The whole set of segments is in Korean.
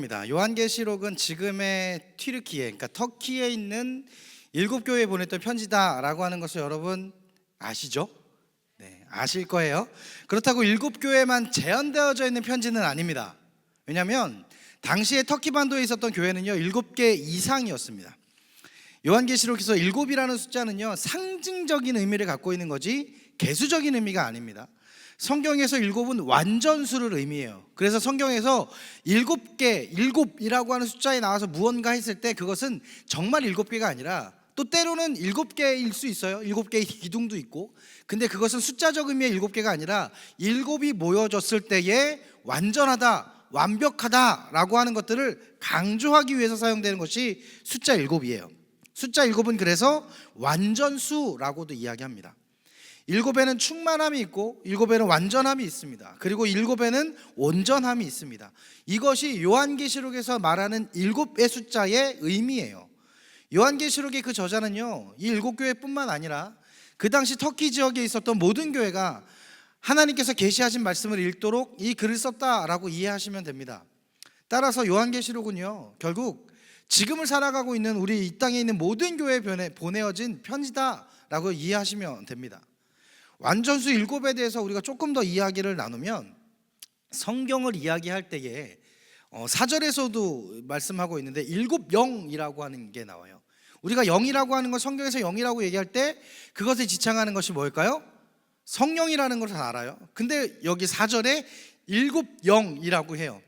요한계시록입니다. 요한계시록은 지금의 튀르키예, 그러니까 터키에 있는 7교회에 보냈던 편지다라고 하는 것을 여러분 아시죠? 네, 아실 거예요. 그렇다고 7교회만 제한되어져 있는 편지는 아닙니다. 왜냐하면 당시에 터키 반도에 있었던 교회는요 7개 이상이었습니다. 요한계시록에서 7이라는 숫자는요 상징적인 의미를 갖고 있는 거지 개수적인 의미가 아닙니다. 성경에서 7은 완전수를 의미해요. 그래서 성경에서 7개, 7이라고 하는 숫자에 나와서 무언가 했을 때 그것은 정말 7개가 아니라 또 때로는 7개일 수 있어요. 7개의 기둥도 있고. 근데 그것은 숫자적 의미의 7개가 아니라 7이 모여졌을 때에 완전하다, 완벽하다라고 하는 것들을 강조하기 위해서 사용되는 것이 숫자 7이에요. 숫자 7은 그래서 완전수라고도 이야기합니다. 7에는 충만함이 있고 7에는 완전함이 있습니다. 그리고 7에는 온전함이 있습니다. 이것이 요한계시록에서 말하는 7의 숫자의 의미예요. 요한계시록의 그 저자는요 이 7교회뿐만 아니라 그 당시 터키 지역에 있었던 모든 교회가 하나님께서 계시하신 말씀을 읽도록 이 글을 썼다라고 이해하시면 됩니다. 따라서 요한계시록은요 결국 지금을 살아가고 있는 우리 이 땅에 있는 모든 교회에 보내어진 편지다라고 이해하시면 됩니다. 완전수 7에 대해서 우리가 조금 더 이야기를 나누면 성경을 이야기할 때에 4절에서도 말씀하고 있는데 7영이라고 하는 게 나와요. 우리가 영이라고 하는 건 성경에서 영이라고 얘기할 때 그것을 지칭하는 것이 뭘까요? 성령이라는 걸 다 알아요. 근데 여기 4절에 7영이라고 해요.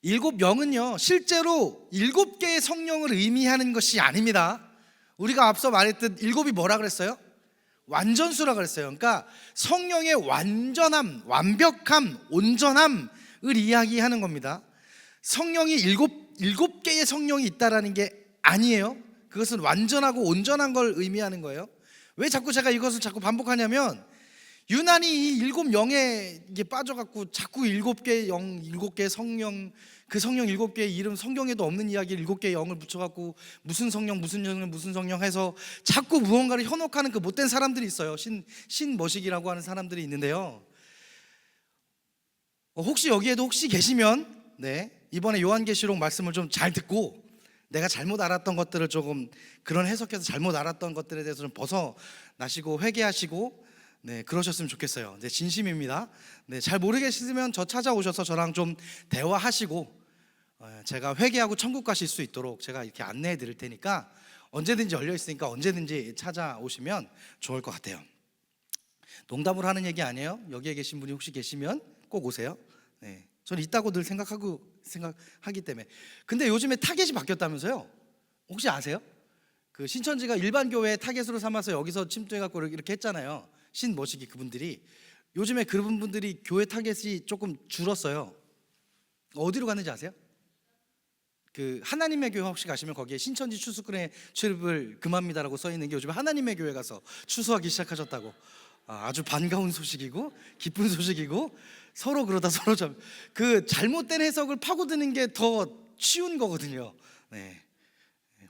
7영은요 실제로 7개의 성령을 의미하는 것이 아닙니다. 우리가 앞서 말했듯 7이 뭐라 그랬어요? 완전수라 그랬어요. 그러니까 성령의 완전함, 완벽함, 온전함을 이야기하는 겁니다. 성령이 7개의 성령이 있다라는 게 아니에요. 그것은 완전하고 온전한 걸 의미하는 거예요. 왜 자꾸 제가 이것을 자꾸 반복하냐면 유난히 이 7영에 이게 빠져갖고 자꾸 7개의 영, 7개의 성령, 그 성령 7개의 이름, 성경에도 없는 이야기를 7개의 영을 붙여갖고 무슨 성령 무슨 성령 해서 자꾸 무언가를 현혹하는 그 못된 사람들이 있어요. 신머식이라고 하는 사람들이 있는데요. 혹시 여기에도 혹시 계시면 이번에 요한계시록 말씀을 좀 잘 듣고 내가 잘못 알았던 것들을 조금 그런 해석해서 잘못 알았던 것들에 대해서 좀 벗어나시고 회개하시고 그러셨으면 좋겠어요. 진심입니다. 잘 모르겠으면 저 찾아오셔서 저랑 좀 대화하시고 제가 회개하고 천국 가실 수 있도록 제가 이렇게 안내해 드릴 테니까 언제든지 열려 있으니까 언제든지 찾아오시면 좋을 것 같아요. 농담으로 하는 얘기 아니에요. 여기에 계신 분이 혹시 계시면 꼭 오세요. 저는 있다고 늘 생각하기 때문에. 근데 요즘에 타겟이 바뀌었다면서요? 혹시 아세요? 그 신천지가 일반 교회 타겟으로 삼아서 여기서 침투해갖고 이렇게 했잖아요. 신머시기 그분들이. 요즘에 그런 분들이 교회 타겟이 조금 줄었어요. 어디로 갔는지 아세요? 그 하나님의 교회 혹시 가시면 거기에 신천지 추수꾼의 출입을 금합니다라고 써 있는 게 요즘 하나님의 교회 가서 추수하기 시작하셨다고. 아주 반가운 소식이고 기쁜 소식이고 서로 그러다 서로 그 잘못된 해석을 파고드는 게 더 쉬운 거거든요.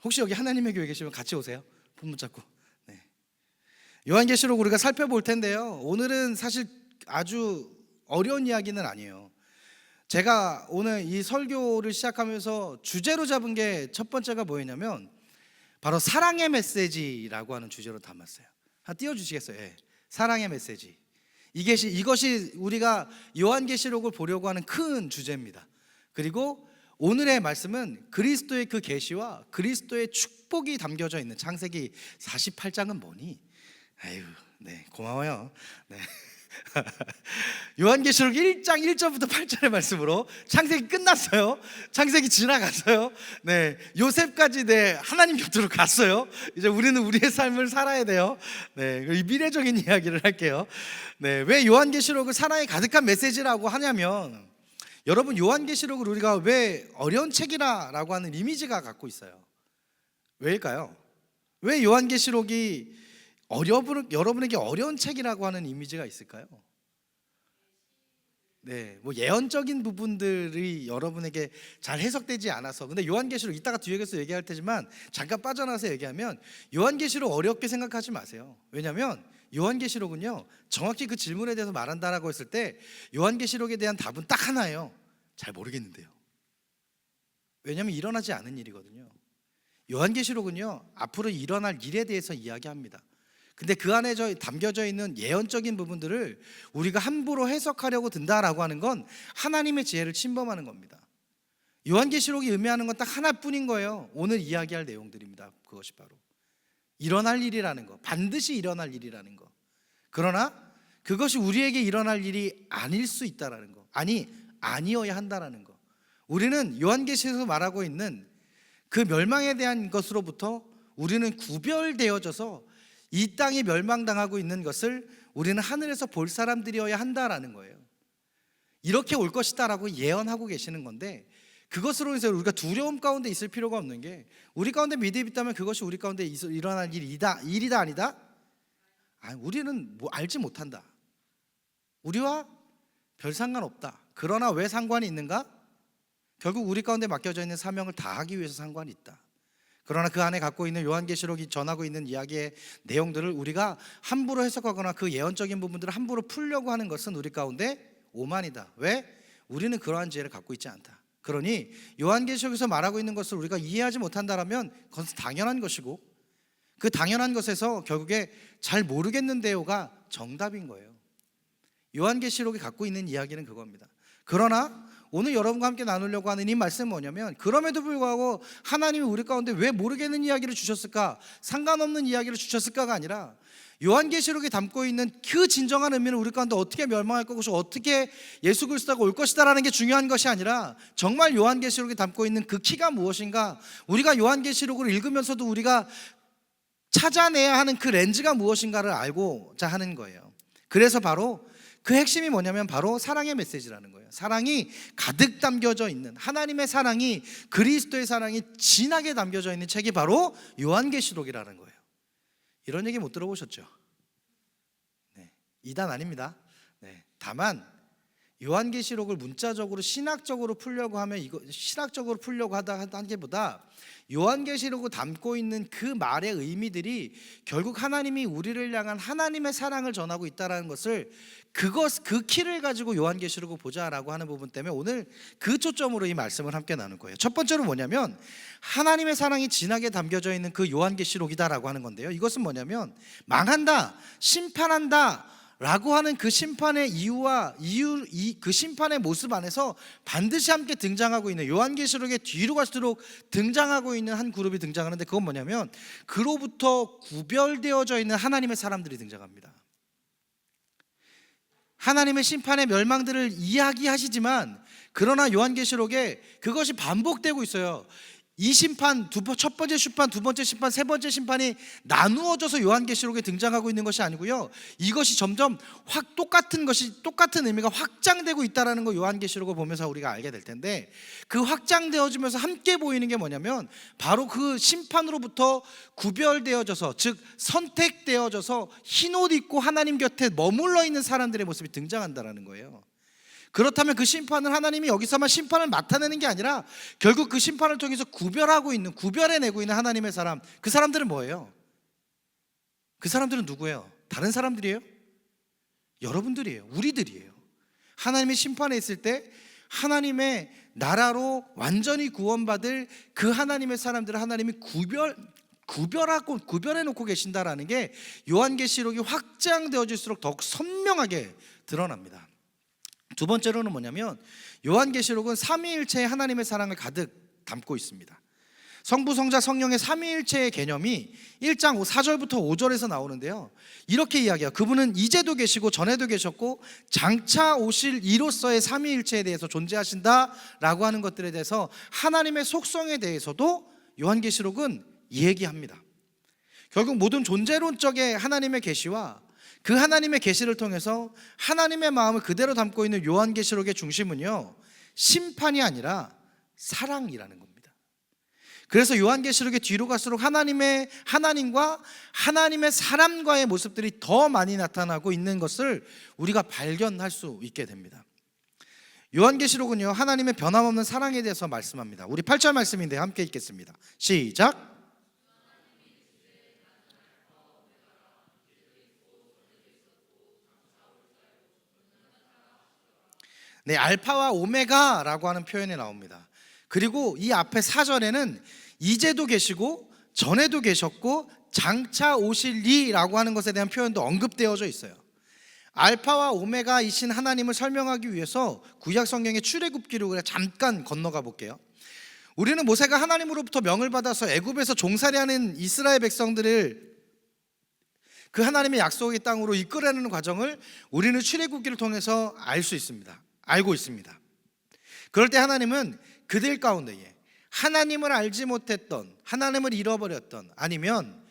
혹시 여기 하나님의 교회 계시면 같이 오세요. 폰 붙잡고. 요한계시록 우리가 살펴볼 텐데요. 오늘은 사실 아주 어려운 이야기는 아니에요. 제가 오늘 이 설교를 시작하면서 주제로 잡은 게 첫 번째가 뭐였냐면 바로 사랑의 메시지라고 하는 주제로 담았어요. 띄워주시겠어요? 사랑의 메시지. 이것이 우리가 요한계시록을 보려고 하는 큰 주제입니다. 그리고 오늘의 말씀은 그리스도의 그 계시와 그리스도의 축복이 담겨져 있는 창세기 48장은 뭐니? 아유, 고마워요. 요한계시록 1장 1절부터 8절의 말씀으로 창세기 끝났어요. 창세기 지나갔어요. 요셉까지 하나님 곁으로 갔어요. 이제 우리는 우리의 삶을 살아야 돼요. 이 미래적인 이야기를 할게요. 왜 요한계시록을 사랑이 가득한 메시지라고 하냐면 여러분 요한계시록을 우리가 왜 어려운 책이라고 하는 이미지가 갖고 있어요. 왜일까요? 왜 요한계시록이 여러분에게 어려운 책이라고 하는 이미지가 있을까요? 뭐 예언적인 부분들이 여러분에게 잘 해석되지 않아서. 근데 요한계시록 이따가 뒤에서 얘기할 테지만 잠깐 빠져나와서 얘기하면 요한계시록 어렵게 생각하지 마세요. 왜냐하면 요한계시록은요 정확히 그 질문에 대해서 말한다라고 했을 때 요한계시록에 대한 답은 딱 하나예요. 잘 모르겠는데요. 왜냐하면 일어나지 않은 일이거든요. 요한계시록은요, 앞으로 일어날 일에 대해서 이야기합니다. 근데 그 안에 담겨져 있는 예언적인 부분들을 우리가 함부로 해석하려고 든다라고 하는 건 하나님의 지혜를 침범하는 겁니다. 요한계시록이 의미하는 건 딱 하나뿐인 거예요. 오늘 이야기할 내용들입니다. 그것이 바로 일어날 일이라는 거, 반드시 일어날 일이라는 거. 그러나 그것이 우리에게 일어날 일이 아닐 수 있다라는 거, 아니어야 한다라는 거. 우리는 요한계시록에서 말하고 있는 그 멸망에 대한 것으로부터 우리는 구별되어져서 이 땅이 멸망당하고 있는 것을 우리는 하늘에서 볼 사람들이어야 한다라는 거예요. 이렇게 올 것이다라고 예언하고 계시는 건데, 그것으로 해서 우리가 두려움 가운데 있을 필요가 없는 게, 우리 가운데 믿음이 있다면 그것이 우리 가운데 일어날 일이다 아니다? 우리는 알지 못한다. 우리와 별 상관없다. 그러나 왜 상관이 있는가? 결국 우리 가운데 맡겨져 있는 사명을 다하기 위해서 상관이 있다. 그러나 그 안에 갖고 있는 요한계시록이 전하고 있는 이야기의 내용들을 우리가 함부로 해석하거나 그 예언적인 부분들을 함부로 풀려고 하는 것은 우리 가운데 오만이다. 왜? 우리는 그러한 지혜를 갖고 있지 않다. 그러니 요한계시록에서 말하고 있는 것을 우리가 이해하지 못한다면 그것은 당연한 것이고, 그 당연한 것에서 결국에 잘 모르겠는데요가 정답인 거예요. 요한계시록이 갖고 있는 이야기는 그겁니다. 그러나 오늘 여러분과 함께 나누려고 하는 이 말씀은 뭐냐면, 그럼에도 불구하고 하나님이 우리 가운데 왜 모르겠는 이야기를 주셨을까, 상관없는 이야기를 주셨을까가 아니라, 요한계시록이 담고 있는 그 진정한 의미는 우리 가운데 어떻게 멸망할 것이고 어떻게 예수 그리스도가 올 것이다라는 게 중요한 것이 아니라, 정말 요한계시록이 담고 있는 그 키가 무엇인가, 우리가 요한계시록을 읽으면서도 우리가 찾아내야 하는 그 렌즈가 무엇인가를 알고자 하는 거예요. 그래서 바로 그 핵심이 뭐냐면 바로 사랑의 메시지라는 거예요. 사랑이 가득 담겨져 있는, 하나님의 사랑이, 그리스도의 사랑이 진하게 담겨져 있는 책이 바로 요한계시록이라는 거예요. 이런 얘기 못 들어보셨죠? 네, 이단 아닙니다. 네, 다만 요한계시록을 문자적으로 신학적으로 풀려고 하면, 이거 신학적으로 풀려고 하다 하기보다 요한계시록을 담고 있는 그 말의 의미들이 결국 하나님이 우리를 향한 하나님의 사랑을 전하고 있다는 것을, 그 키를 가지고 요한계시록을 보자라고 하는 부분 때문에 오늘 그 초점으로 이 말씀을 함께 나눌 거예요. 첫 번째로 뭐냐면, 하나님의 사랑이 진하게 담겨져 있는 그 요한계시록이다라고 하는 건데요, 이것은 뭐냐면 망한다, 심판한다 라고 하는 그 심판의 그 심판의 모습 안에서 반드시 함께 등장하고 있는, 요한계시록의 뒤로 갈수록 등장하고 있는 한 그룹이 등장하는데, 그건 뭐냐면 그로부터 구별되어져 있는 하나님의 사람들이 등장합니다. 하나님의 심판의 멸망들을 이야기하시지만, 그러나 요한계시록에 그것이 반복되고 있어요. 이 심판, 첫 번째 심판, 두 번째 심판, 세 번째 심판이 나누어져서 요한계시록에 등장하고 있는 것이 아니고요, 이것이 점점 똑같은 의미가 확장되고 있다는 걸 요한계시록을 보면서 우리가 알게 될 텐데, 그 확장되어지면서 함께 보이는 게 뭐냐면 바로 그 심판으로부터 구별되어져서, 즉 선택되어져서 흰 옷 입고 하나님 곁에 머물러 있는 사람들의 모습이 등장한다는 거예요. 그렇다면 그 심판을 하나님이 여기서만 심판을 맡아내는 게 아니라 결국 그 심판을 통해서 구별해내고 있는 하나님의 사람, 그 사람들은 뭐예요? 그 사람들은 누구예요? 다른 사람들이에요? 여러분들이에요. 우리들이에요. 하나님의 심판에 있을 때 하나님의 나라로 완전히 구원받을 그 하나님의 사람들을 하나님이 구별해 놓고 계신다라는 게 요한계시록이 확장되어질수록 더욱 선명하게 드러납니다. 두 번째로는 뭐냐면, 요한계시록은 삼위일체의 하나님의 사랑을 가득 담고 있습니다. 성부, 성자, 성령의 삼위일체의 개념이 1장 4절부터 5절에서 나오는데요, 이렇게 이야기해요. 그분은 이제도 계시고 전에도 계셨고 장차 오실 이로서의 삼위일체에 대해서 존재하신다라고 하는 것들에 대해서, 하나님의 속성에 대해서도 요한계시록은 얘기합니다. 결국 모든 존재론적의 하나님의 계시와 그 하나님의 계시를 통해서 하나님의 마음을 그대로 담고 있는 요한계시록의 중심은요, 심판이 아니라 사랑이라는 겁니다. 그래서 요한계시록의 뒤로 갈수록 하나님과 하나님의 사람과의 모습들이 더 많이 나타나고 있는 것을 우리가 발견할 수 있게 됩니다. 요한계시록은요, 하나님의 변함없는 사랑에 대해서 말씀합니다. 우리 8절 말씀인데 함께 읽겠습니다. 시작. 네, 알파와 오메가라고 하는 표현이 나옵니다. 그리고 이 앞에 4절에는 이제도 계시고 전에도 계셨고 장차 오실리라고 하는 것에 대한 표현도 언급되어져 있어요. 알파와 오메가이신 하나님을 설명하기 위해서 구약 성경의 출애굽기로 그냥 잠깐 건너가 볼게요. 우리는 모세가 하나님으로부터 명을 받아서 애굽에서 종살이하는 이스라엘 백성들을 그 하나님의 약속의 땅으로 이끌어내는 과정을 우리는 출애굽기를 통해서 알고 있습니다. 그럴 때 하나님은 그들 가운데에 하나님을 알지 못했던, 하나님을 잃어버렸던, 아니면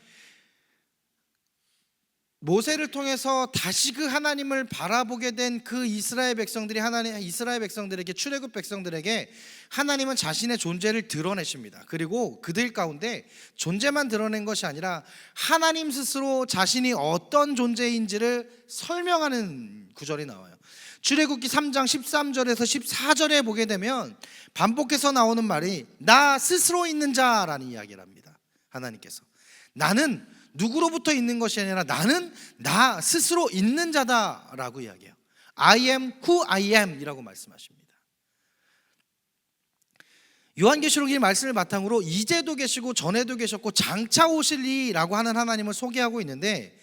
모세를 통해서 다시 그 하나님을 바라보게 된 그 이스라엘 백성들에게, 출애굽 백성들에게 하나님은 자신의 존재를 드러내십니다. 그리고 그들 가운데 존재만 드러낸 것이 아니라 하나님 스스로 자신이 어떤 존재인지를 설명하는 구절이 나와요. 출애굽기 3장 13절에서 14절에 보게 되면 반복해서 나오는 말이 나 스스로 있는 자라는 이야기를 합니다. 하나님께서 나는 누구로부터 있는 것이 아니라 나는 나 스스로 있는 자다라고 이야기해요. I am who I am 이라고 말씀하십니다. 요한계시록 이 말씀을 바탕으로 이제도 계시고 전에도 계셨고 장차 오실리라고 하는 하나님을 소개하고 있는데,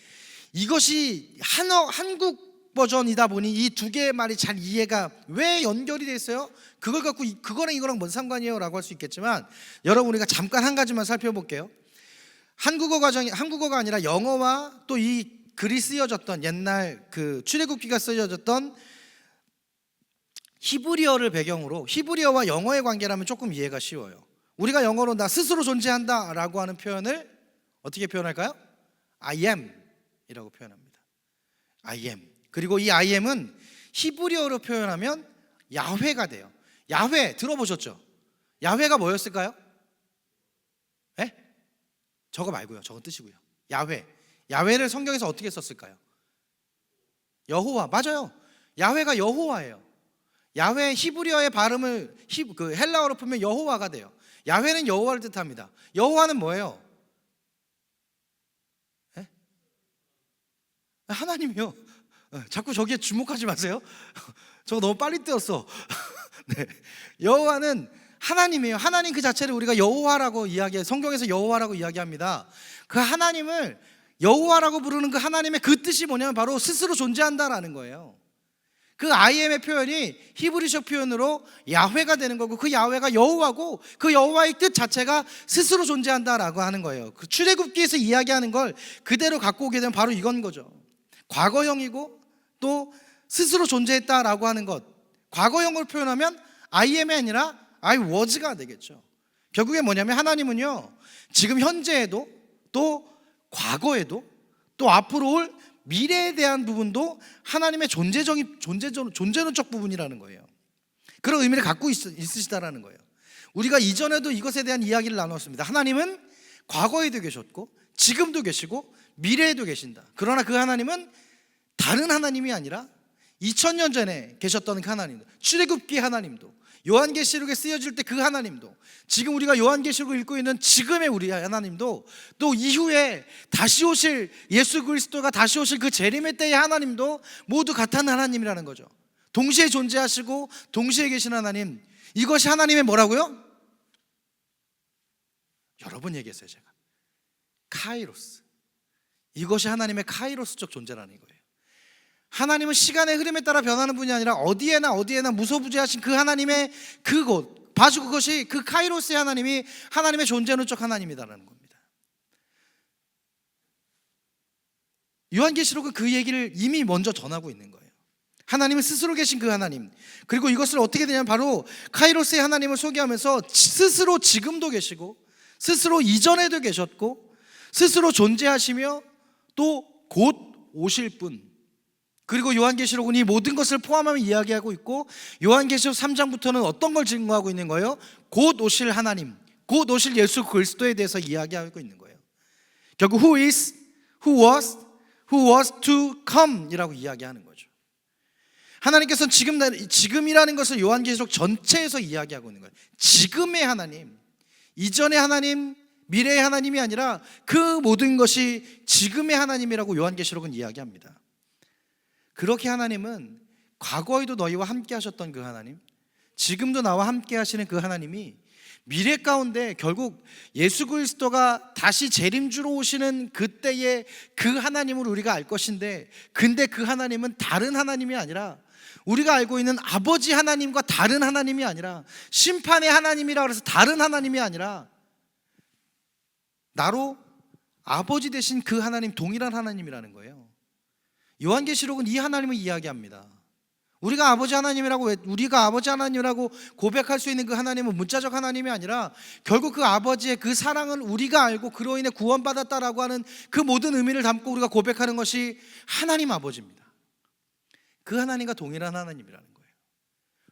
이것이 한국 버전이다 보니 이 두 개의 말이 잘 이해가 왜 연결이 돼 있어요? 그걸 갖고 그거랑 이거랑 뭔 상관이에요? 라고 할 수 있겠지만, 여러분 우리가 잠깐 한 가지만 살펴볼게요. 한국어가 아니라 영어와 또 이 글이 쓰여졌던 옛날 그 출애굽기가 쓰여졌던 히브리어를 배경으로, 히브리어와 영어의 관계라면 조금 이해가 쉬워요. 우리가 영어로 나 스스로 존재한다 라고 하는 표현을 어떻게 표현할까요? I am 이라고 표현합니다. I am. 그리고 이 I am은 히브리어로 표현하면 야훼가 돼요. 야훼 들어보셨죠? 야훼가 뭐였을까요? 네? 저거 말고요. 저거 뜻이고요. 야훼. 야훼를 성경에서 어떻게 썼을까요? 여호와. 맞아요. 야훼가 여호와예요. 야훼 히브리어의 발음을 헬라어로 풀면 여호와가 돼요. 야훼는 여호와를 뜻합니다. 여호와는 뭐예요? 네? 하나님이요. 자꾸 저기에 주목하지 마세요. 저거 너무 빨리 떼었어. 네. 여호와는 하나님이에요. 하나님 그 자체를 우리가 여호와라고 성경에서 여호와라고 이야기합니다. 그 하나님을 여호와라고 부르는 그 하나님의 그 뜻이 뭐냐면 바로 스스로 존재한다라는 거예요. 그 I am의 표현이 히브리서 표현으로 야훼가 되는 거고, 그 야훼가 여호와고 그 여호와의 뜻 자체가 스스로 존재한다라고 하는 거예요. 그 출애굽기에서 이야기하는 걸 그대로 갖고 오게 되면 바로 이건 거죠. 과거형이고 또 스스로 존재했다라고 하는 것, 과거형으로 표현하면 I am이 아니라 I was가 되겠죠. 결국에 뭐냐면 하나님은요, 지금 현재에도 또 과거에도 또 앞으로 올 미래에 대한 부분도 하나님의 존재론적 부분이라는 거예요. 그런 의미를 갖고 있으시다라는 거예요. 우리가 이전에도 이것에 대한 이야기를 나눴습니다. 하나님은 과거에도 계셨고 지금도 계시고 미래에도 계신다. 그러나 그 하나님은 다른 하나님이 아니라 2000년 전에 계셨던 그 하나님도, 출애굽기 하나님도, 요한계시록에 쓰여질 때 그 하나님도, 지금 우리가 요한계시록을 읽고 있는 지금의 우리 하나님도, 또 이후에 다시 오실 예수 그리스도가 다시 오실 그 재림의 때의 하나님도 모두 같은 하나님이라는 거죠. 동시에 존재하시고 동시에 계신 하나님, 이것이 하나님의 뭐라고요? 여러 번 얘기했어요 제가. 카이로스. 이것이 하나님의 카이로스적 존재라는 거예요. 하나님은 시간의 흐름에 따라 변하는 분이 아니라 어디에나 무소부재하신 그 하나님의 그곳, 바로 그것이 그 카이로스의 하나님이 하나님의 존재론적 하나님이다라는 겁니다. 요한계시록은 그 얘기를 이미 먼저 전하고 있는 거예요. 하나님은 스스로 계신 그 하나님, 그리고 이것을 어떻게 되냐면 바로 카이로스의 하나님을 소개하면서 스스로 지금도 계시고 스스로 이전에도 계셨고 스스로 존재하시며 또 곧 오실 분, 그리고 요한계시록은 이 모든 것을 포함하며 이야기하고 있고, 요한계시록 3장부터는 어떤 걸 증거하고 있는 거예요? 곧 오실 하나님, 곧 오실 예수 그리스도에 대해서 이야기하고 있는 거예요. 결국 who is, who was to come 이라고 이야기하는 거죠. 하나님께서는 지금이라는 것을 요한계시록 전체에서 이야기하고 있는 거예요. 지금의 하나님, 이전의 하나님, 미래의 하나님이 아니라 그 모든 것이 지금의 하나님이라고 요한계시록은 이야기합니다. 그렇게 하나님은 과거에도 너희와 함께 하셨던 그 하나님, 지금도 나와 함께 하시는 그 하나님이 미래 가운데 결국 예수 그리스도가 다시 재림주로 오시는 그때의 그 하나님을 우리가 알 것인데, 근데 그 하나님은 다른 하나님이 아니라, 우리가 알고 있는 아버지 하나님과 다른 하나님이 아니라, 심판의 하나님이라 그래서 다른 하나님이 아니라, 나로 아버지 되신 그 하나님, 동일한 하나님이라는 거예요. 요한계시록은 이 하나님을 이야기합니다. 우리가 아버지 하나님이라고 고백할 수 있는 그 하나님은 문자적 하나님이 아니라, 결국 그 아버지의 그 사랑을 우리가 알고 그로 인해 구원받았다라고 하는 그 모든 의미를 담고 우리가 고백하는 것이 하나님 아버지입니다. 그 하나님과 동일한 하나님이라는 거예요.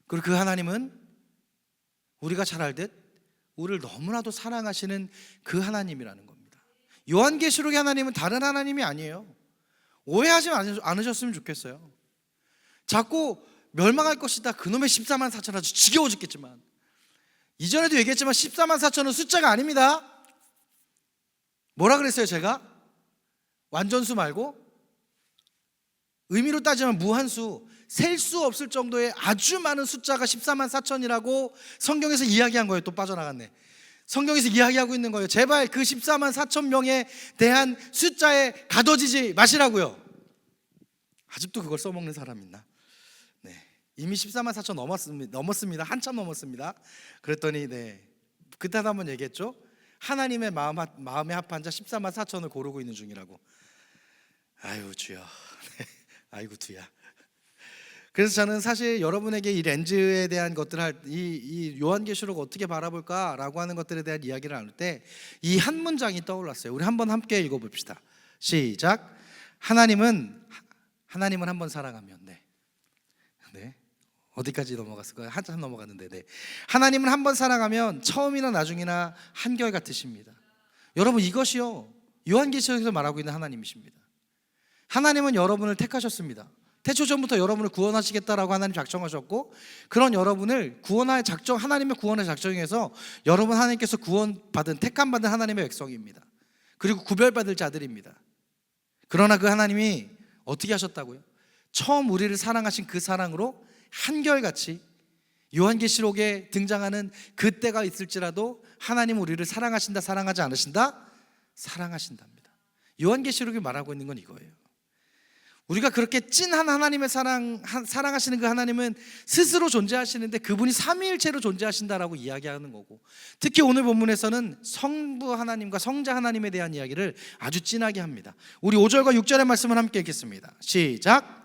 그리고 그 하나님은 우리가 잘 알듯 우리를 너무나도 사랑하시는 그 하나님이라는 겁니다. 요한계시록의 하나님은 다른 하나님이 아니에요. 오해하지 않으셨으면 좋겠어요. 자꾸 멸망할 것이다, 그놈의 14만 4천, 아주 지겨워 죽겠지만, 이전에도 얘기했지만 14만 4천은 숫자가 아닙니다. 뭐라 그랬어요 제가? 완전수 말고 의미로 따지면 무한수, 셀 수 없을 정도의 아주 많은 숫자가 14만 4천이라고 성경에서 이야기한 거예요. 또 빠져나갔네. 성경에서 이야기하고 있는 거예요. 제발 그 14만 4천 명에 대한 숫자에 가둬지지 마시라고요. 아직도 그걸 써먹는 사람 있나? 네, 이미 14만 4천 넘었습니다. 한참 넘었습니다. 그랬더니 그때도 한번 얘기했죠. 하나님의 마음에 합한 자 14만 4천을 고르고 있는 중이라고. 아유 주여. 아이고 두야. 그래서 저는 사실 여러분에게 이 렌즈에 대한 것들을 이 요한계시록 어떻게 바라볼까라고 하는 것들에 대한 이야기를 나눌 때 이 한 문장이 떠올랐어요. 우리 한번 함께 읽어봅시다. 시작. 하나님은 한번 사랑하면, 어디까지 넘어갔을까요? 한참 넘어갔는데, 하나님은 한번 사랑하면 처음이나 나중이나 한결같으십니다. 여러분, 이것이요 요한계시록에서 말하고 있는 하나님이십니다. 하나님은 여러분을 택하셨습니다. 태초 전부터 여러분을 구원하시겠다라고 하나님 작정하셨고, 그런 여러분을 하나님의 구원의 작정에서 여러분 하나님께서 구원받은, 택함받은 하나님의 백성입니다. 그리고 구별받을 자들입니다. 그러나 그 하나님이 어떻게 하셨다고요? 처음 우리를 사랑하신 그 사랑으로 한결같이 요한계시록에 등장하는 그때가 있을지라도 하나님 우리를 사랑하신다, 사랑하지 않으신다? 사랑하신답니다. 요한계시록이 말하고 있는 건 이거예요. 우리가 그렇게 찐한 하나님의 사랑하시는 그 하나님은 스스로 존재하시는데 그분이 삼위일체로 존재하신다라고 이야기하는 거고, 특히 오늘 본문에서는 성부 하나님과 성자 하나님에 대한 이야기를 아주 진하게 합니다. 우리 5절과 6절의 말씀을 함께 읽겠습니다. 시작.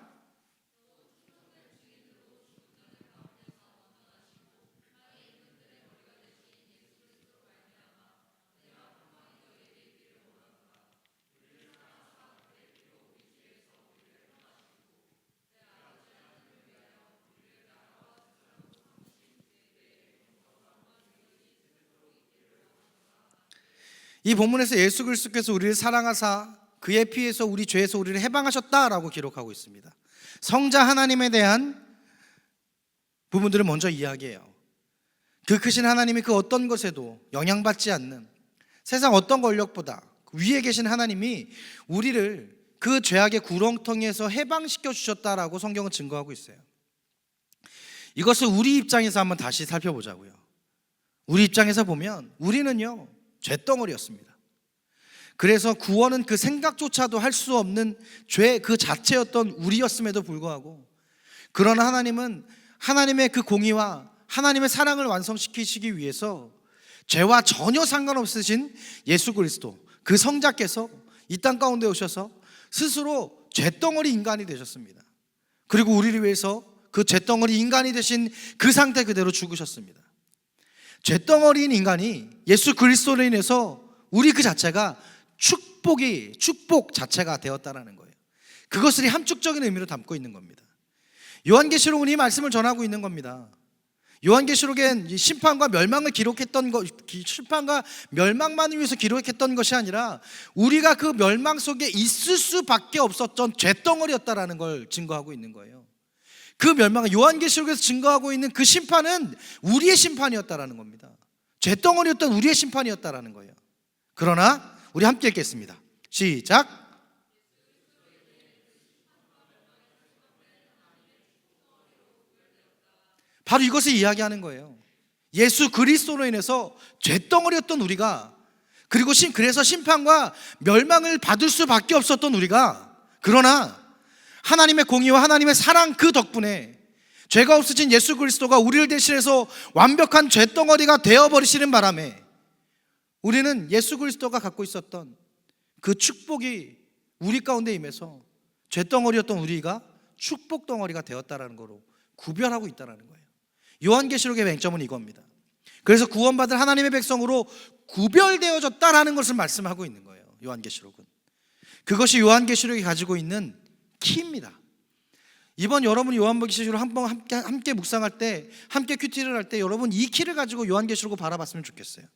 이 본문에서 예수 그리스도께서 우리를 사랑하사 그의 피에서 우리 죄에서 우리를 해방하셨다라고 기록하고 있습니다. 성자 하나님에 대한 부분들을 먼저 이야기해요. 그 크신 하나님이 그 어떤 것에도 영향받지 않는, 세상 어떤 권력보다 위에 계신 하나님이 우리를 그 죄악의 구렁텅이에서 해방시켜 주셨다라고 성경은 증거하고 있어요. 이것을 우리 입장에서 한번 다시 살펴보자고요. 우리 입장에서 보면 우리는요 죄덩어리였습니다. 그래서 구원은 그 생각조차도 할 수 없는 죄 그 자체였던 우리였음에도 불구하고, 그러나 하나님은 하나님의 그 공의와 하나님의 사랑을 완성시키시기 위해서 죄와 전혀 상관없으신 예수 그리스도 그 성자께서 이 땅 가운데 오셔서 스스로 죄덩어리 인간이 되셨습니다. 그리고 우리를 위해서 그 죄덩어리 인간이 되신 그 상태 그대로 죽으셨습니다. 죄덩어리인 인간이 예수 그리스도로 인해서 우리 그 자체가 축복 자체가 되었다라는 거예요. 그것을 함축적인 의미로 담고 있는 겁니다. 요한계시록은 이 말씀을 전하고 있는 겁니다. 요한계시록엔 심판과 멸망을 기록했던 심판과 멸망만을 위해서 기록했던 것이 아니라 우리가 그 멸망 속에 있을 수밖에 없었던 죄덩어리였다라는 걸 증거하고 있는 거예요. 그 멸망은, 요한계시록에서 증거하고 있는 그 심판은 우리의 심판이었다라는 겁니다. 죄덩어리였던 우리의 심판이었다라는 거예요. 그러나 우리 함께 읽겠습니다. 시작. 바로 이것을 이야기하는 거예요. 예수 그리스도로 인해서 쇳덩어리였던 우리가, 그리고 그래서 심판과 멸망을 받을 수밖에 없었던 우리가, 그러나 하나님의 공의와 하나님의 사랑 그 덕분에 죄가 없으신 예수 그리스도가 우리를 대신해서 완벽한 쇳덩어리가 되어버리시는 바람에 우리는 예수 그리스도가 갖고 있었던 그 축복이 우리 가운데 임해서 쇳덩어리였던 우리가 축복덩어리가 되었다라는 거로 구별하고 있다는 거예요. 요한계시록의 맹점은 이겁니다. 그래서 구원받을 하나님의 백성으로 구별되어졌다라는 것을 말씀하고 있는 거예요. 요한계시록은 그것이 요한계시록이 가지고 있는 키입니다. 이번 여러분이 요한계시록을 한번 함께 묵상할 때, 함께 큐티를 할 때 여러분 이 키를 가지고 요한계시록을 바라봤으면 좋겠어요.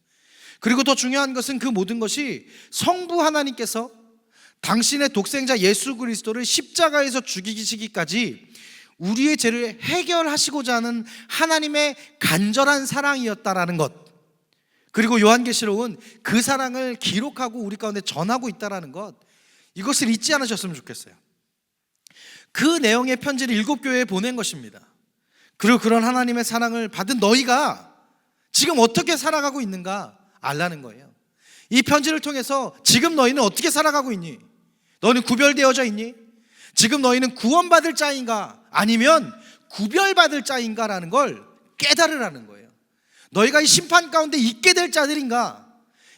그리고 더 중요한 것은 그 모든 것이 성부 하나님께서 당신의 독생자 예수 그리스도를 십자가에서 죽이시기까지 우리의 죄를 해결하시고자 하는 하나님의 간절한 사랑이었다라는 것, 그리고 요한계시록은 그 사랑을 기록하고 우리 가운데 전하고 있다라는 것, 이것을 잊지 않으셨으면 좋겠어요. 그 내용의 편지를 7교회에 보낸 것입니다. 그리고 그런 하나님의 사랑을 받은 너희가 지금 어떻게 살아가고 있는가 알라는 거예요. 이 편지를 통해서 지금 너희는 어떻게 살아가고 있니? 너희는 구별되어져 있니? 지금 너희는 구원받을 자인가 아니면 구별받을 자인가라는 걸 깨달으라는 거예요. 너희가 이 심판 가운데 있게 될 자들인가,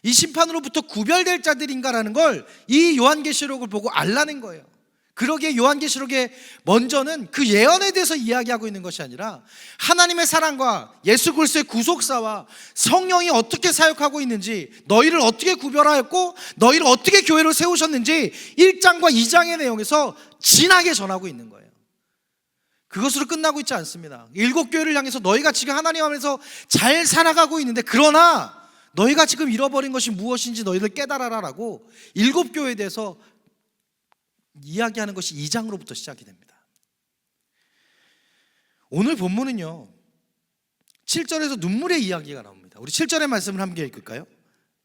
이 심판으로부터 구별될 자들인가라는 걸 이 요한계시록을 보고 알라는 거예요. 그러기에 요한계시록의 먼저는 그 예언에 대해서 이야기하고 있는 것이 아니라 하나님의 사랑과 예수 그리스도의 구속사와 성령이 어떻게 사역하고 있는지, 너희를 어떻게 구별하였고 너희를 어떻게 교회로 세우셨는지 1장과 2장의 내용에서 진하게 전하고 있는 거예요. 그것으로 끝나고 있지 않습니다. 7교회를 향해서 너희가 지금 하나님 안에서 잘 살아가고 있는데, 그러나 너희가 지금 잃어버린 것이 무엇인지 너희들 깨달아라라고 7교회에 대해서 이야기하는 것이 2장으로부터 시작이 됩니다. 오늘 본문은요 7절에서 눈물의 이야기가 나옵니다. 우리 7절의 말씀을 함께 읽을까요?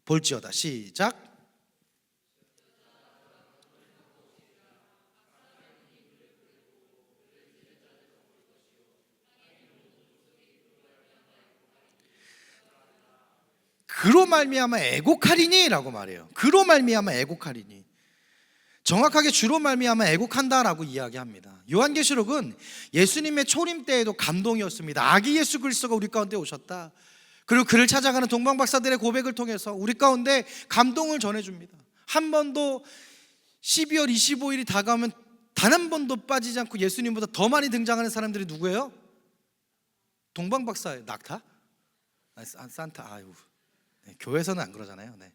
볼지어다 시작. 그로 말미암아 애곡하리니 라고 말해요. 그로 말미암아 애곡하리니, 정확하게 주로 말미암아 애곡한다라고 이야기합니다. 요한계시록은 예수님의 초림 때에도 감동이었습니다. 아기 예수 그리스도가 우리 가운데 오셨다, 그리고 그를 찾아가는 동방박사들의 고백을 통해서 우리 가운데 감동을 전해줍니다. 한 번도 12월 25일이 다가오면 단 한 번도 빠지지 않고 예수님보다 더 많이 등장하는 사람들이 누구예요? 동방박사의 낙타? 산타. 아유, 네, 교회에서는 안 그러잖아요. 네.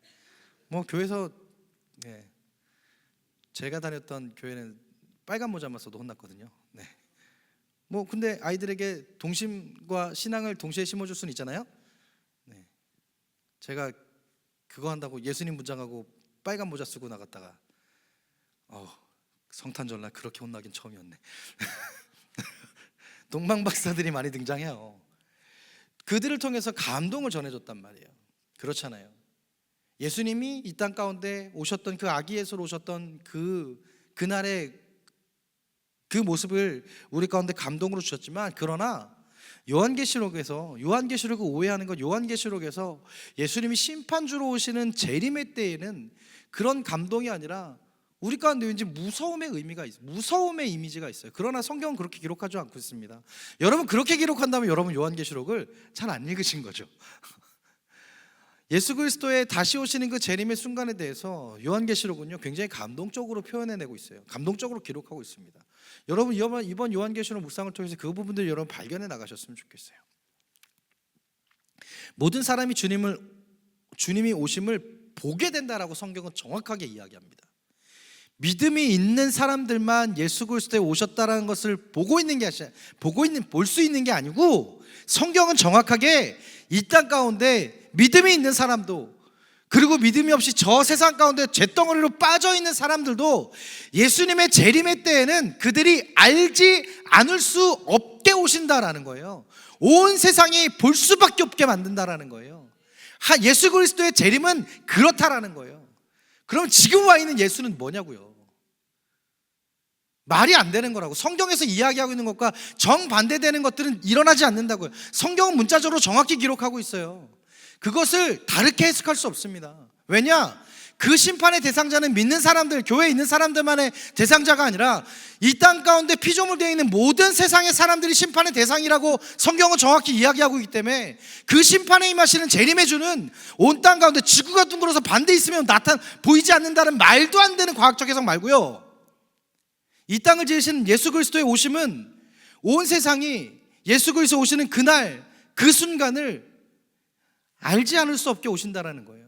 뭐 교회에서 제가 다녔던 교회는 빨간 모자만 써도 혼났거든요. 네. 뭐 근데 아이들에게 동심과 신앙을 동시에 심어줄 수는 있잖아요. 네. 제가 그거 한다고 예수님 분장하고 빨간 모자 쓰고 나갔다가 성탄절날 그렇게 혼나긴 처음이었네. 동방박사들이 많이 등장해요. 그들을 통해서 감동을 전해줬단 말이에요. 그렇잖아요. 예수님이 이 땅 가운데 오셨던 그 아기 예수로 오셨던 그날의 그 모습을 우리 가운데 감동으로 주셨지만, 그러나 요한계시록을 오해하는 건, 요한계시록에서 예수님이 심판주로 오시는 재림의 때에는 그런 감동이 아니라 우리 가운데 왠지 무서움의 의미가 있어요. 무서움의 이미지가 있어요. 그러나 성경은 그렇게 기록하지 않고 있습니다. 여러분 그렇게 기록한다면 여러분 요한계시록을 잘 안 읽으신 거죠. 예수 그리스도의 다시 오시는 그 재림의 순간에 대해서 요한계시록은요 굉장히 감동적으로 표현해내고 있어요. 감동적으로 기록하고 있습니다. 여러분 이번 요한계시록 묵상을 통해서 그 부분들 여러분 발견해 나가셨으면 좋겠어요. 모든 사람이 주님이 오심을 보게 된다라고 성경은 정확하게 이야기합니다. 믿음이 있는 사람들만 예수 그리스도에 오셨다라는 것을 볼 수 있는 게 아니고, 성경은 정확하게 이 땅 가운데 믿음이 있는 사람도, 그리고 믿음이 없이 저 세상 가운데 잿덩어리로 빠져 있는 사람들도 예수님의 재림의 때에는 그들이 알지 않을 수 없게 오신다라는 거예요. 온 세상이 볼 수밖에 없게 만든다라는 거예요. 예수 그리스도의 재림은 그렇다라는 거예요. 그럼 지금 와 있는 예수는 뭐냐고요? 말이 안 되는 거라고. 성경에서 이야기하고 있는 것과 정반대되는 것들은 일어나지 않는다고요. 성경은 문자적으로 정확히 기록하고 있어요. 그것을 다르게 해석할 수 없습니다. 왜냐? 그 심판의 대상자는 믿는 사람들, 교회에 있는 사람들만의 대상자가 아니라 이 땅 가운데 피조물 되어 있는 모든 세상의 사람들이 심판의 대상이라고 성경은 정확히 이야기하고 있기 때문에 그 심판에 임하시는 재림의 주는 온 땅 가운데 지구가 둥글어서 반대 있으면 보이지 않는다는 말도 안 되는 과학적 해석 말고요, 이 땅을 지으신 예수 그리스도의 오심은 온 세상이 예수 그리스도 오시는 그날 그 순간을 알지 않을 수 없게 오신다라는 거예요.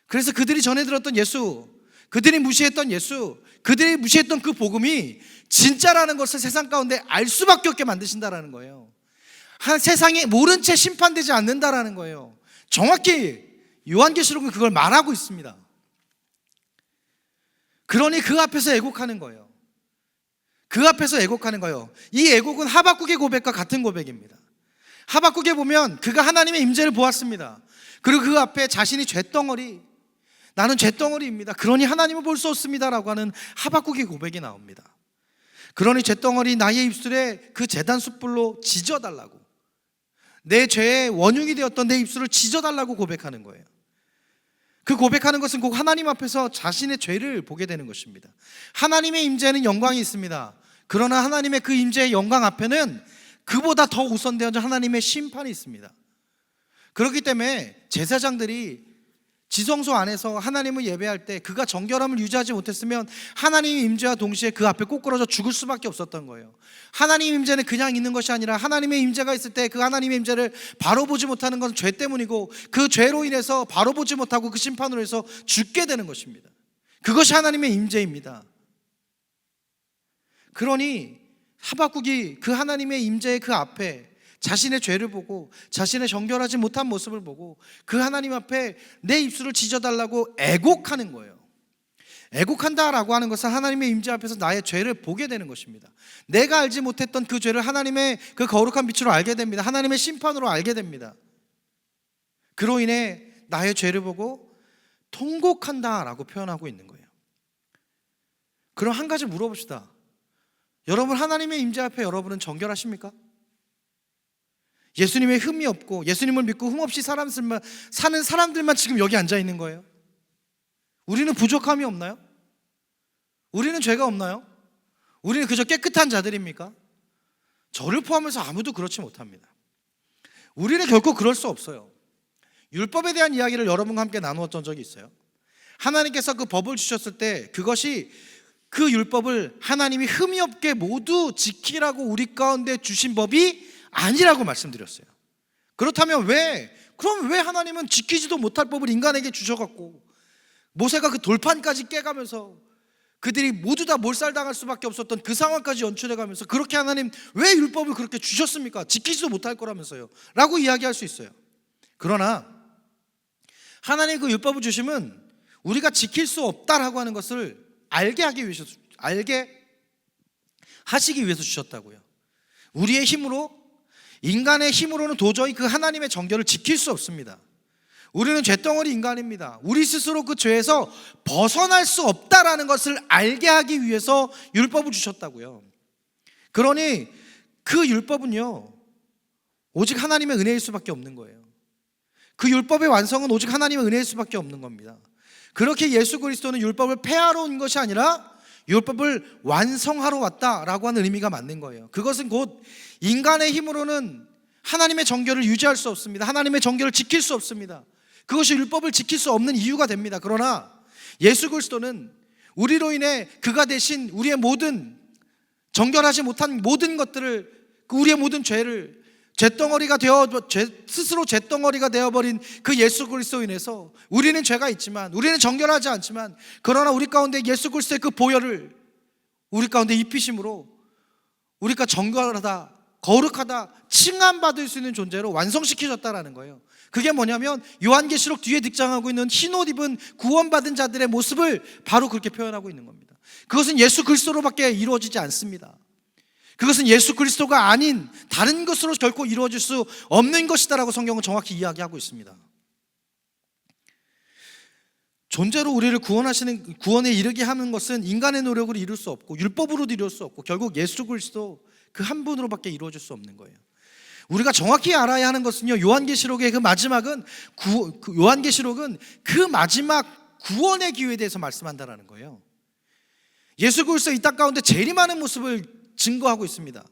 그래서 그들이 전해 들었던 예수, 그들이 무시했던 예수, 그들이 무시했던 그 복음이 진짜라는 것을 세상 가운데 알 수밖에 없게 만드신다라는 거예요. 한 세상이 모른 채 심판되지 않는다라는 거예요. 정확히 요한계시록은 그걸 말하고 있습니다. 그러니 그 앞에서 애곡하는 거예요. 그 앞에서 애곡하는 거예요. 이 애곡은 하박국의 고백과 같은 고백입니다. 하박국에 보면 그가 하나님의 임재를 보았습니다. 그리고 그 앞에 자신이 잿덩어리, 나는 잿덩어리입니다, 그러니 하나님을 볼 수 없습니다라고 하는 하박국의 고백이 나옵니다. 그러니 잿덩어리 나의 입술에 그 제단 숯불로 지져달라고, 내 죄의 원흉이 되었던 내 입술을 지져달라고 고백하는 거예요. 그 고백하는 것은 꼭 하나님 앞에서 자신의 죄를 보게 되는 것입니다. 하나님의 임재에는 영광이 있습니다. 그러나 하나님의 그 임재의 영광 앞에는 그보다 더 우선되어진 하나님의 심판이 있습니다. 그렇기 때문에 제사장들이 지성소 안에서 하나님을 예배할 때 그가 정결함을 유지하지 못했으면 하나님의 임재와 동시에 그 앞에 꼬꾸라져 죽을 수밖에 없었던 거예요. 하나님의 임재는 그냥 있는 것이 아니라 하나님의 임재가 있을 때 그 하나님의 임재를 바로 보지 못하는 것은 죄 때문이고, 그 죄로 인해서 바로 보지 못하고 그 심판으로 해서 죽게 되는 것입니다. 그것이 하나님의 임재입니다. 그러니 하박국이 그 하나님의 임재의 그 앞에 자신의 죄를 보고 자신의 정결하지 못한 모습을 보고 그 하나님 앞에 내 입술을 지져달라고 애곡하는 거예요. 애곡한다라고 하는 것은 하나님의 임재 앞에서 나의 죄를 보게 되는 것입니다. 내가 알지 못했던 그 죄를 하나님의 그 거룩한 빛으로 알게 됩니다. 하나님의 심판으로 알게 됩니다. 그로 인해 나의 죄를 보고 통곡한다라고 표현하고 있는 거예요. 그럼 한 가지 물어봅시다. 여러분, 하나님의 임재 앞에 여러분은 정결하십니까? 예수님의 흠이 없고 예수님을 믿고 흠없이 사는 사람들만 지금 여기 앉아 있는 거예요? 우리는 부족함이 없나요? 우리는 죄가 없나요? 우리는 그저 깨끗한 자들입니까? 저를 포함해서 아무도 그렇지 못합니다. 우리는 결코 그럴 수 없어요. 율법에 대한 이야기를 여러분과 함께 나누었던 적이 있어요. 하나님께서 그 법을 주셨을 때 그것이 그 율법을 하나님이 흠이 없게 모두 지키라고 우리 가운데 주신 법이 아니라고 말씀드렸어요. 그렇다면 그럼 왜 하나님은 지키지도 못할 법을 인간에게 주셔갖고 모세가 그 돌판까지 깨가면서 그들이 모두 다 몰살당할 수밖에 없었던 그 상황까지 연출해가면서 그렇게 하나님 왜 율법을 그렇게 주셨습니까? 지키지도 못할 거라면서요 라고 이야기할 수 있어요. 그러나 하나님 그 율법을 주심은 우리가 지킬 수 없다라고 하는 것을 알게 하시기 위해서 주셨다고요. 우리의 힘으로, 인간의 힘으로는 도저히 그 하나님의 정결을 지킬 수 없습니다. 우리는 잿덩어리 인간입니다. 우리 스스로 그 죄에서 벗어날 수 없다라는 것을 알게 하기 위해서 율법을 주셨다고요. 그러니 그 율법은요, 오직 하나님의 은혜일 수밖에 없는 거예요. 그 율법의 완성은 오직 하나님의 은혜일 수밖에 없는 겁니다. 그렇게 예수 그리스도는 율법을 폐하러 온 것이 아니라 율법을 완성하러 왔다라고 하는 의미가 맞는 거예요. 그것은 곧 인간의 힘으로는 하나님의 정결을 유지할 수 없습니다. 하나님의 정결을 지킬 수 없습니다. 그것이 율법을 지킬 수 없는 이유가 됩니다. 그러나 예수 그리스도는 우리로 인해 그가 대신 우리의 모든 정결하지 못한 모든 것들을, 우리의 모든 죄를 스스로 잿덩어리가 되어버린 그 예수 그리스도로 인해서 우리는 죄가 있지만, 우리는 정결하지 않지만, 그러나 우리 가운데 예수 그리스도의 그 보혈을 우리 가운데 입히심으로 우리가 정결하다, 거룩하다, 칭함받을 수 있는 존재로 완성시키셨다라는 거예요. 그게 뭐냐면 요한계시록 뒤에 등장하고 있는 흰옷 입은 구원받은 자들의 모습을 바로 그렇게 표현하고 있는 겁니다. 그것은 예수 그리스도로밖에 이루어지지 않습니다. 그것은 예수 그리스도가 아닌 다른 것으로 결코 이루어질 수 없는 것이다라고 성경은 정확히 이야기하고 있습니다. 존재로 우리를 구원에 이르게 하는 것은 인간의 노력으로 이룰 수 없고 율법으로도 이룰 수 없고 결국 예수 그리스도 그 한 분으로밖에 이루어질 수 없는 거예요. 우리가 정확히 알아야 하는 것은요, 요한계시록의 그 마지막은 요한계시록은 그 마지막 구원의 기회에 대해서 말씀한다라는 거예요. 예수 그리스도 이 땅 가운데 재림하는 모습을 증거하고 있습니다.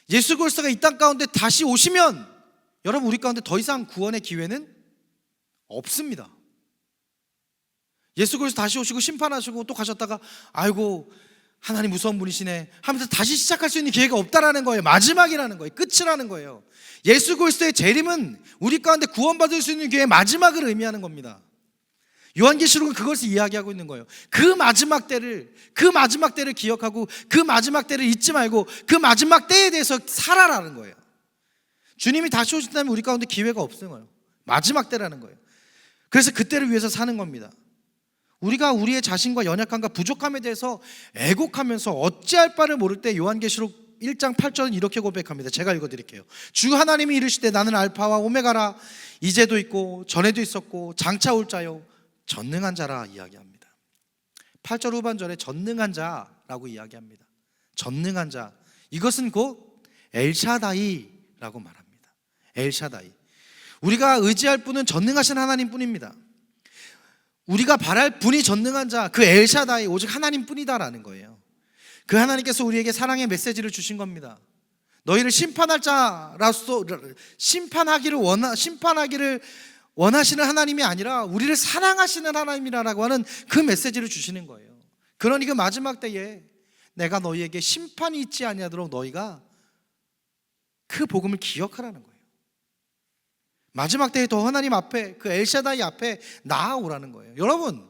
예수 그리스도가 이 땅 가운데 다시 오시면 여러분 우리 가운데 더 이상 구원의 기회는 없습니다. 예수 그리스도 다시 오시고 심판하시고 또 가셨다가 아이고 하나님 무서운 분이시네 하면서 다시 시작할 수 있는 기회가 없다라는 거예요. 마지막이라는 거예요. 끝이라는 거예요. 예수 그리스도의 재림은 우리 가운데 구원받을 수 있는 기회의 마지막을 의미하는 겁니다. 요한계시록은 그것을 이야기하고 있는 거예요. 그 마지막 때를 기억하고 그 마지막 때를 잊지 말고 그 마지막 때에 대해서 살아라는 거예요. 주님이 다시 오신다면 우리 가운데 기회가 없는 거예요. 마지막 때라는 거예요. 그래서 그때를 위해서 사는 겁니다. 우리가 우리의 자신과 연약함과 부족함에 대해서 애곡하면서 어찌할 바를 모를 때 요한계시록 1장 8절은 이렇게 고백합니다. 제가 읽어드릴게요. 주 하나님이 이르시되 나는 알파와 오메가라, 이제도 있고 전에도 있었고 장차 올 자요 전능한 자라 이야기합니다. 8절 후반절에 전능한 자라고 이야기합니다. 전능한 자, 이것은 곧 엘샤다이라고 말합니다. 엘샤다이. 우리가 의지할 분은 전능하신 하나님뿐입니다. 우리가 바랄 분이 전능한 자, 그 엘샤다이, 오직 하나님뿐이다라는 거예요. 그 하나님께서 우리에게 사랑의 메시지를 주신 겁니다. 너희를 심판할 자라서 심판하기를 원하시는 하나님이 아니라 우리를 사랑하시는 하나님이라고 하는 그 메시지를 주시는 거예요. 그러니 그 마지막 때에 내가 너희에게 심판이 있지 아니하도록 너희가 그 복음을 기억하라는 거예요. 마지막 때에 더 하나님 앞에, 그 엘샤다이 앞에 나아오라는 거예요. 여러분,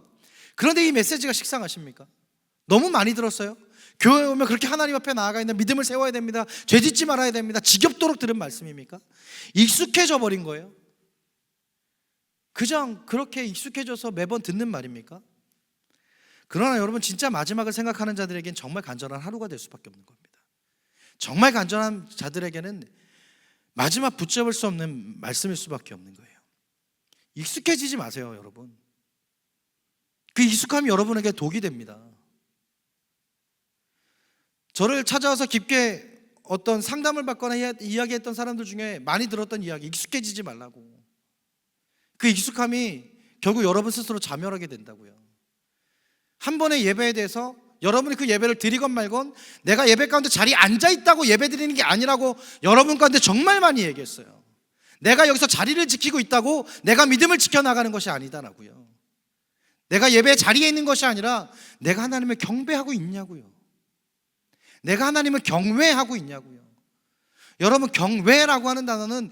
그런데 이 메시지가 식상하십니까? 너무 많이 들었어요. 교회에 오면 그렇게 하나님 앞에 나아가 있는 믿음을 세워야 됩니다, 죄 짓지 말아야 됩니다, 지겹도록 들은 말씀입니까? 익숙해져 버린 거예요. 그냥 그렇게 익숙해져서 매번 듣는 말입니까? 그러나 여러분, 진짜 마지막을 생각하는 자들에겐 정말 간절한 하루가 될 수밖에 없는 겁니다. 정말 간절한 자들에게는 마지막 붙잡을 수 없는 말씀일 수밖에 없는 거예요. 익숙해지지 마세요, 여러분. 그 익숙함이 여러분에게 독이 됩니다. 저를 찾아와서 깊게 어떤 상담을 받거나 이야기했던 사람들 중에 많이 들었던 이야기, 익숙해지지 말라고. 그 익숙함이 결국 여러분 스스로 자멸하게 된다고요. 한 번의 예배에 대해서 여러분이 그 예배를 드리건 말건 내가 예배 가운데 자리에 앉아있다고 예배 드리는 게 아니라고 여러분 가운데 정말 많이 얘기했어요. 내가 여기서 자리를 지키고 있다고 내가 믿음을 지켜나가는 것이 아니다라고요. 내가 예배 자리에 있는 것이 아니라 내가 하나님을 경배하고 있냐고요. 내가 하나님을 경외하고 있냐고요. 여러분, 경외라고 하는 단어는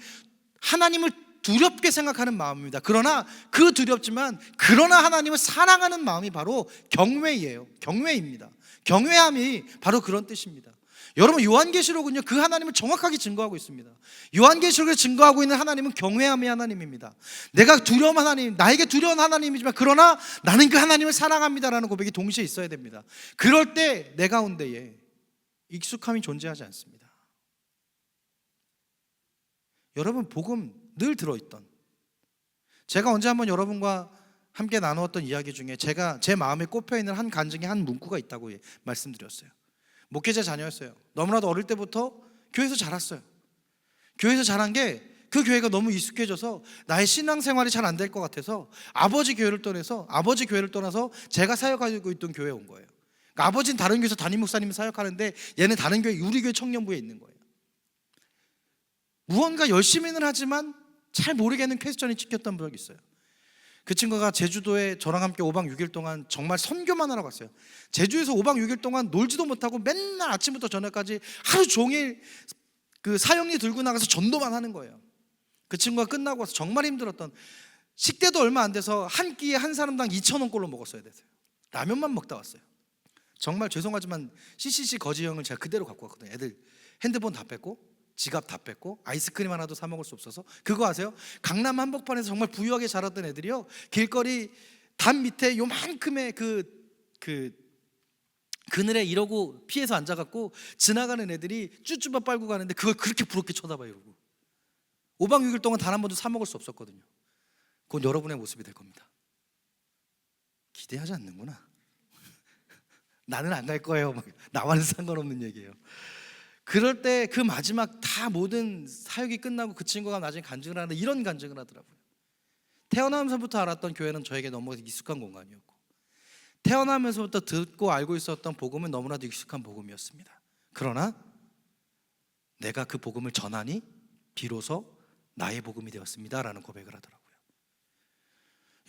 하나님을 두렵게 생각하는 마음입니다. 그러나 하나님을 사랑하는 마음이 바로 경외예요. 경외입니다. 경외함이 바로 그런 뜻입니다. 여러분, 요한계시록은요, 그 하나님을 정확하게 증거하고 있습니다. 요한계시록에 증거하고 있는 하나님은 경외함의 하나님입니다. 내가 두려운 하나님, 나에게 두려운 하나님이지만 그러나 나는 그 하나님을 사랑합니다라는 고백이 동시에 있어야 됩니다. 그럴 때 내 가운데에 익숙함이 존재하지 않습니다. 여러분, 복음 늘 들어있던, 제가 언제 한번 여러분과 함께 나누었던 이야기 중에 제 마음에 꼽혀있는 한 간증의 한 문구가 있다고 말씀드렸어요. 목회자 자녀였어요. 너무나도 어릴 때부터 교회에서 자랐어요. 교회에서 자란 게 그 교회가 너무 익숙해져서 나의 신앙생활이 잘 안 될 것 같아서 아버지 교회를 떠나서 제가 사역하고 있던 교회에 온 거예요. 그러니까 아버지는 다른 교회에서 담임 목사님이 사역하는데 얘는 다른 교회, 우리 교회 청년부에 있는 거예요. 무언가 열심히는 하지만 잘 모르겠는 퀘스천이 찍혔던 적이 있어요. 그 친구가 제주도에 저랑 함께 5박 6일 동안 정말 선교만 하러 갔어요. 제주에서 5박 6일 동안 놀지도 못하고 맨날 아침부터 저녁까지 하루 종일 그 사형리 들고 나가서 전도만 하는 거예요. 그 친구가 끝나고 와서 정말 힘들었던, 식대도 얼마 안 돼서 한 끼에 한 사람당 2,000원꼴로 먹었어야 됐어요. 라면만 먹다 왔어요. 정말 죄송하지만 CCC 거지형을 제가 그대로 갖고 왔거든요. 애들 핸드폰 다 뺐고 지갑 다 뺐고 아이스크림 하나도 사 먹을 수 없어서. 그거 아세요? 강남 한복판에서 정말 부유하게 자랐던 애들이요, 길거리 담 밑에 요만큼의 그늘에 이러고 피해서 앉아갖고 지나가는 애들이 쭈쭈바 빨고 가는데 그걸 그렇게 부럽게 쳐다봐요. 이러고 5박 6일 동안 단 한 번도 사 먹을 수 없었거든요. 그건 여러분의 모습이 될 겁니다. 기대하지 않는구나. 나는 안 갈 거예요. 나와는 상관없는 얘기예요. 그럴 때 그 마지막 다 모든 사역이 끝나고 그 친구가 나중에 간증을 하는 이런 간증을 하더라고요. 태어나면서부터 알았던 교회는 저에게 너무 익숙한 공간이었고, 태어나면서부터 듣고 알고 있었던 복음은 너무나도 익숙한 복음이었습니다. 그러나 내가 그 복음을 전하니 비로소 나의 복음이 되었습니다 라는 고백을 하더라고요.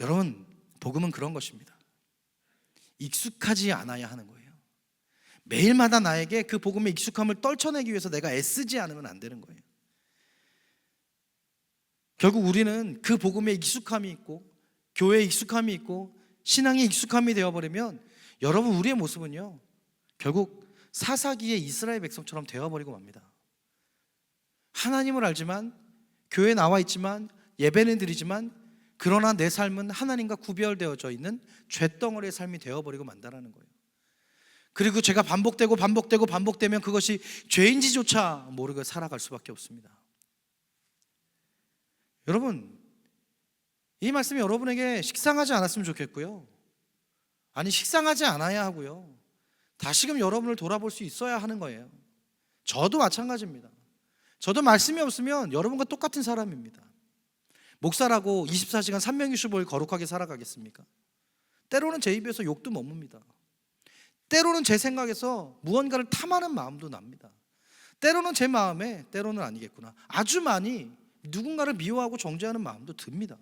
여러분, 복음은 그런 것입니다. 익숙하지 않아야 하는 거예요. 매일마다 나에게 그 복음의 익숙함을 떨쳐내기 위해서 내가 애쓰지 않으면 안 되는 거예요. 결국 우리는 그 복음의 익숙함이 있고, 교회의 익숙함이 있고, 신앙의 익숙함이 되어버리면, 여러분, 우리의 모습은요 결국 사사기의 이스라엘 백성처럼 되어버리고 맙니다. 하나님을 알지만, 교회에 나와 있지만, 예배는 드리지만, 그러나 내 삶은 하나님과 구별되어져 있는 쇳덩어리의 삶이 되어버리고 만다라는 거예요. 그리고 죄가 반복되면 그것이 죄인지조차 모르고 살아갈 수밖에 없습니다. 여러분, 이 말씀이 여러분에게 식상하지 않았으면 좋겠고요. 아니, 식상하지 않아야 하고요. 다시금 여러분을 돌아볼 수 있어야 하는 거예요. 저도 마찬가지입니다. 저도 말씀이 없으면 여러분과 똑같은 사람입니다. 목사라고 24시간 365일 거룩하게 살아가겠습니까? 때로는 제 입에서 욕도 머뭅니다. 때로는 제 생각에서 무언가를 탐하는 마음도 납니다. 때로는 제 마음에, 때로는 아니겠구나, 아주 많이 누군가를 미워하고 정죄하는 마음도 듭니다.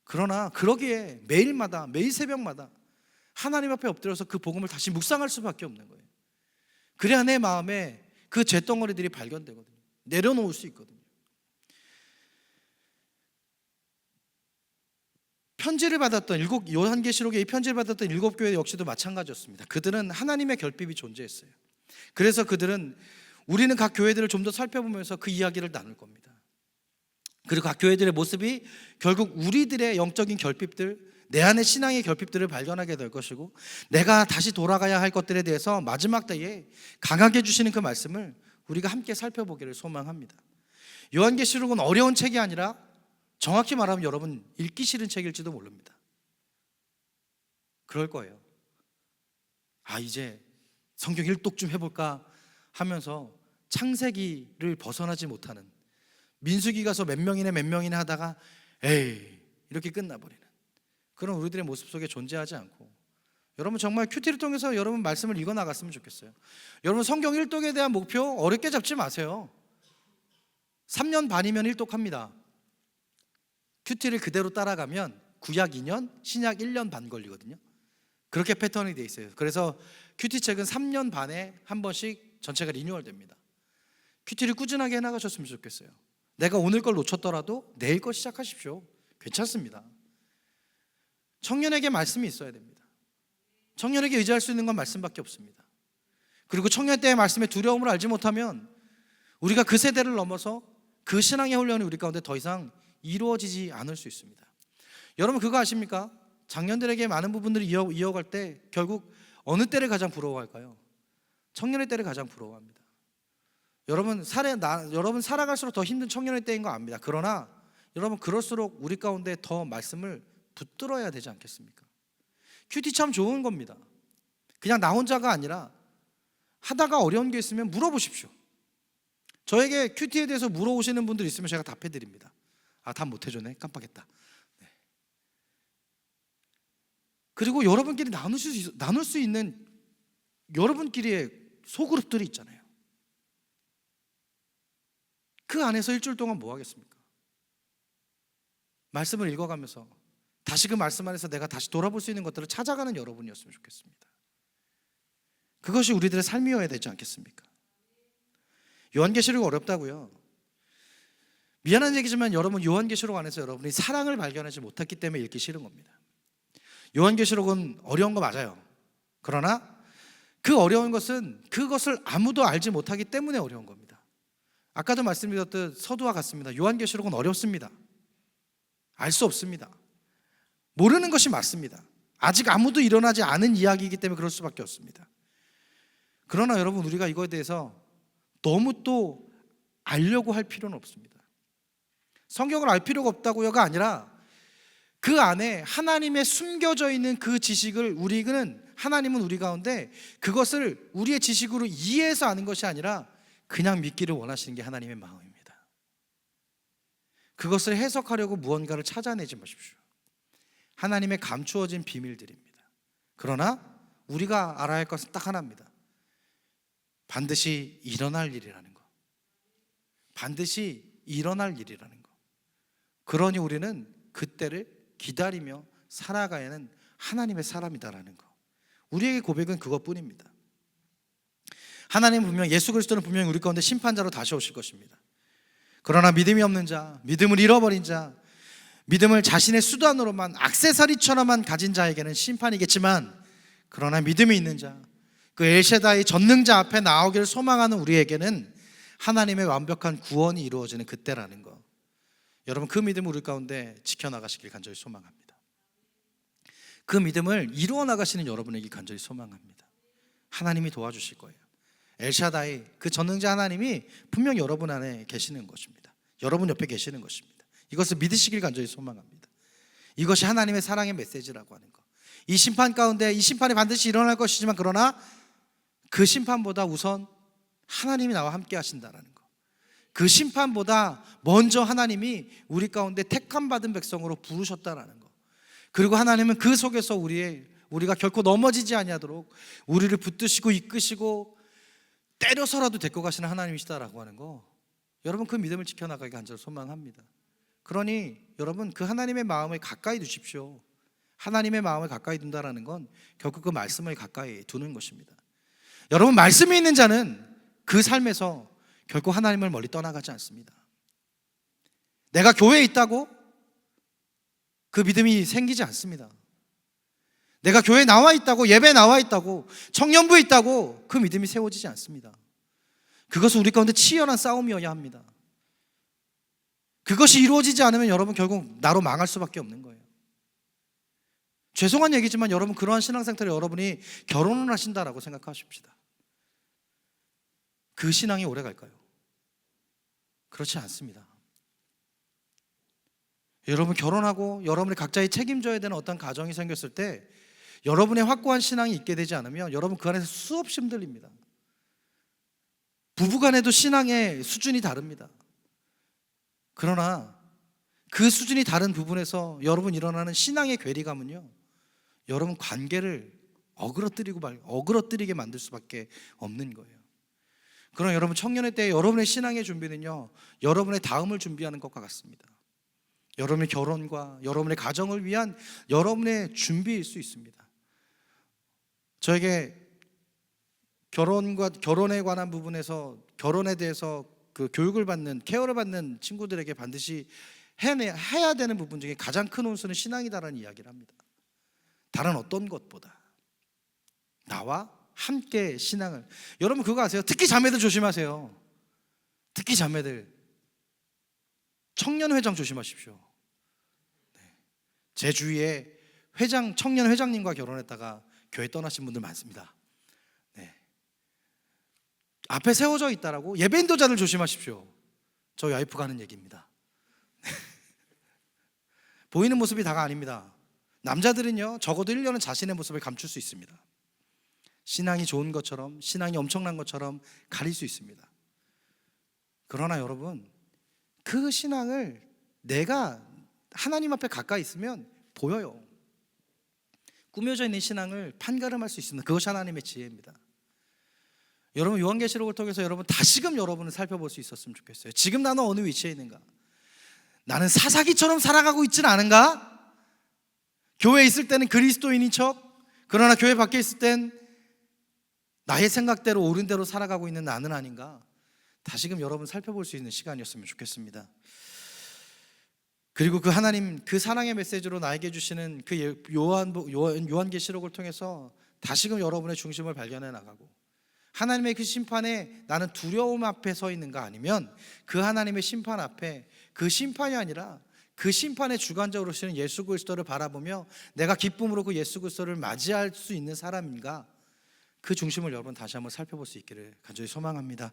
그러나 그러기에 매일마다, 매일 새벽마다 하나님 앞에 엎드려서 그 복음을 다시 묵상할 수밖에 없는 거예요. 그래야 내 마음에 그 잿덩어리들이 발견되거든요. 내려놓을 수 있거든요. 편지를 받았던 요한계시록에 이 편지를 받았던 7교회 역시도 마찬가지였습니다. 그들은 하나님의 결핍이 존재했어요. 그래서 그들은, 우리는 각 교회들을 좀 더 살펴보면서 그 이야기를 나눌 겁니다. 그리고 각 교회들의 모습이 결국 우리들의 영적인 결핍들, 내 안의 신앙의 결핍들을 발견하게 될 것이고, 내가 다시 돌아가야 할 것들에 대해서 마지막 때에 강하게 주시는 그 말씀을 우리가 함께 살펴보기를 소망합니다. 요한계시록은 어려운 책이 아니라, 정확히 말하면 여러분 읽기 싫은 책일지도 모릅니다. 그럴 거예요. 이제 성경 일독 좀 해볼까 하면서 창세기를 벗어나지 못하는, 민수기 가서 몇 명이네 하다가 에이 이렇게 끝나버리는 그런 우리들의 모습 속에 존재하지 않고, 여러분 정말 큐티를 통해서 여러분 말씀을 읽어나갔으면 좋겠어요. 여러분 성경 일독에 대한 목표 어렵게 잡지 마세요. 3년 반이면 일독합니다. 큐티를 그대로 따라가면 구약 2년, 신약 1년 반 걸리거든요. 그렇게 패턴이 돼 있어요. 그래서 큐티 책은 3년 반에 한 번씩 전체가 리뉴얼 됩니다. 큐티를 꾸준하게 해나가셨으면 좋겠어요. 내가 오늘 걸 놓쳤더라도 내일 걸 시작하십시오. 괜찮습니다. 청년에게 말씀이 있어야 됩니다. 청년에게 의지할 수 있는 건 말씀밖에 없습니다. 그리고 청년 때의 말씀의 두려움을 알지 못하면 우리가 그 세대를 넘어서 그 신앙의 훈련이 우리 가운데 더 이상 이루어지지 않을 수 있습니다. 여러분 그거 아십니까? 장년들에게 많은 부분들을 이어갈 때 결국 어느 때를 가장 부러워할까요? 청년의 때를 가장 부러워합니다. 여러분 살아갈수록 더 힘든 청년의 때인 거 압니다. 그러나 여러분 그럴수록 우리 가운데 더 말씀을 붙들어야 되지 않겠습니까? 큐티 참 좋은 겁니다. 그냥 나 혼자가 아니라 하다가 어려운 게 있으면 물어보십시오. 저에게 큐티에 대해서 물어오시는 분들 있으면 제가 답해드립니다. 답 못해줬네, 깜빡했다. 네. 그리고 여러분끼리 나눌 수 있는 여러분끼리의 소그룹들이 있잖아요. 그 안에서 일주일 동안 뭐 하겠습니까? 말씀을 읽어가면서 다시 그 말씀 안에서 내가 다시 돌아볼 수 있는 것들을 찾아가는 여러분이었으면 좋겠습니다. 그것이 우리들의 삶이어야 되지 않겠습니까? 요한계시록이 어렵다고요? 미안한 얘기지만 여러분 요한계시록 안에서 여러분이 사랑을 발견하지 못했기 때문에 읽기 싫은 겁니다. 요한계시록은 어려운 거 맞아요. 그러나 그 어려운 것은 그것을 아무도 알지 못하기 때문에 어려운 겁니다. 아까도 말씀드렸듯 서두와 같습니다. 요한계시록은 어렵습니다. 알 수 없습니다. 모르는 것이 맞습니다. 아직 아무도 일어나지 않은 이야기이기 때문에 그럴 수밖에 없습니다. 그러나 여러분 우리가 이거에 대해서 너무 또 알려고 할 필요는 없습니다. 성경을 알 필요가 없다고요가 아니라 그 안에 하나님의 숨겨져 있는 그 지식을 하나님은 우리 가운데 그것을 우리의 지식으로 이해해서 아는 것이 아니라 그냥 믿기를 원하시는 게 하나님의 마음입니다. 그것을 해석하려고 무언가를 찾아내지 마십시오. 하나님의 감추어진 비밀들입니다. 그러나 우리가 알아야 할 것은 딱 하나입니다. 반드시 일어날 일이라는 거. 반드시 일어날 일이라는 거. 그러니 우리는 그때를 기다리며 살아가야 하는 하나님의 사람이다라는 거. 우리에게 고백은 그것뿐입니다. 하나님은 분명, 예수 그리스도는 분명히 우리 가운데 심판자로 다시 오실 것입니다. 그러나 믿음이 없는 자, 믿음을 잃어버린 자, 믿음을 자신의 수단으로만, 액세서리처럼만 가진 자에게는 심판이겠지만, 그러나 믿음이 있는 자, 그 엘샤다이 전능자 앞에 나오기를 소망하는 우리에게는 하나님의 완벽한 구원이 이루어지는 그때라는 거. 여러분, 그 믿음을 우리 가운데 지켜나가시길 간절히 소망합니다. 그 믿음을 이루어 나가시는 여러분에게 간절히 소망합니다. 하나님이 도와주실 거예요. 엘샤다이, 그 전능자 하나님이 분명 여러분 안에 계시는 것입니다. 여러분 옆에 계시는 것입니다. 이것을 믿으시길 간절히 소망합니다. 이것이 하나님의 사랑의 메시지라고 하는 거. 이 심판 가운데, 이 심판이 반드시 일어날 것이지만, 그러나 그 심판보다 우선 하나님이 나와 함께 하신다는 거. 그 심판보다 먼저 하나님이 우리 가운데 택함 받은 백성으로 부르셨다라는 거. 그리고 하나님은 그 속에서 우리가 결코 넘어지지 아니하도록 우리를 붙드시고 이끄시고 때려서라도 데리고 가시는 하나님이시다라고 하는 거. 여러분, 그 믿음을 지켜나가기 간절히 소망합니다. 그러니 여러분, 그 하나님의 마음을 가까이 두십시오. 하나님의 마음을 가까이 둔다라는 건 결국 그 말씀을 가까이 두는 것입니다. 여러분, 말씀이 있는 자는 그 삶에서 결코 하나님을 멀리 떠나가지 않습니다. 내가 교회에 있다고 그 믿음이 생기지 않습니다. 내가 교회에 나와 있다고, 예배에 나와 있다고, 청년부에 있다고 그 믿음이 세워지지 않습니다. 그것은 우리 가운데 치열한 싸움이어야 합니다. 그것이 이루어지지 않으면 여러분 결국 나로 망할 수밖에 없는 거예요. 죄송한 얘기지만 여러분, 그러한 신앙 상태로 여러분이 결혼을 하신다라고 생각하십시다. 그 신앙이 오래 갈까요? 그렇지 않습니다. 여러분, 결혼하고 여러분이 각자의 책임져야 되는 어떤 가정이 생겼을 때 여러분의 확고한 신앙이 있게 되지 않으면 여러분 그 안에서 수없이 흔들립니다. 부부간에도 신앙의 수준이 다릅니다. 그러나 그 수준이 다른 부분에서 여러분 일어나는 신앙의 괴리감은요, 여러분 관계를 어그러뜨리게 만들 수밖에 없는 거예요. 그럼 여러분, 청년의 때 여러분의 신앙의 준비는요, 여러분의 다음을 준비하는 것과 같습니다. 여러분의 결혼과 여러분의 가정을 위한 여러분의 준비일 수 있습니다. 저에게 결혼에 관한 부분에서, 결혼에 대해서 그 교육을 받는, 케어를 받는 친구들에게 반드시 해야 되는 부분 중에 가장 큰 원수는 신앙이다라는 이야기를 합니다. 다른 어떤 것보다 나와 함께 신앙을. 여러분, 그거 아세요? 특히 자매들 조심하세요. 특히 자매들, 청년회장 조심하십시오. 제 주위에 청년 회장님과 결혼했다가 교회 떠나신 분들 많습니다. 앞에 세워져 있다라고 예배 인도자들 조심하십시오. 저희 와이프가 하는 얘기입니다. 보이는 모습이 다가 아닙니다. 남자들은요, 적어도 1년은 자신의 모습을 감출 수 있습니다. 신앙이 좋은 것처럼, 신앙이 엄청난 것처럼 가릴 수 있습니다. 그러나 여러분, 그 신앙을 내가 하나님 앞에 가까이 있으면 보여요. 꾸며져 있는 신앙을 판가름할 수 있습니다. 그것이 하나님의 지혜입니다. 여러분, 요한계시록을 통해서 여러분 다시금 여러분을 살펴볼 수 있었으면 좋겠어요. 지금 나는 어느 위치에 있는가? 나는 사사기처럼 살아가고 있지는 않은가? 교회에 있을 때는 그리스도인인 척, 그러나 교회 밖에 있을 땐 나의 생각대로 옳은 대로 살아가고 있는 나는 아닌가? 다시금 여러분 살펴볼 수 있는 시간이었으면 좋겠습니다. 그리고 그 하나님, 그 사랑의 메시지로 나에게 주시는 그 요한계시록을 통해서 다시금 여러분의 중심을 발견해 나가고, 하나님의 그 심판에 나는 두려움 앞에 서 있는가, 아니면 그 하나님의 심판 앞에, 그 심판이 아니라 그 심판의 주관자로 쓰는 예수 그리스도를 바라보며 내가 기쁨으로 그 예수 그리스도를 맞이할 수 있는 사람인가, 그 중심을 여러분 다시 한번 살펴볼 수 있기를 간절히 소망합니다.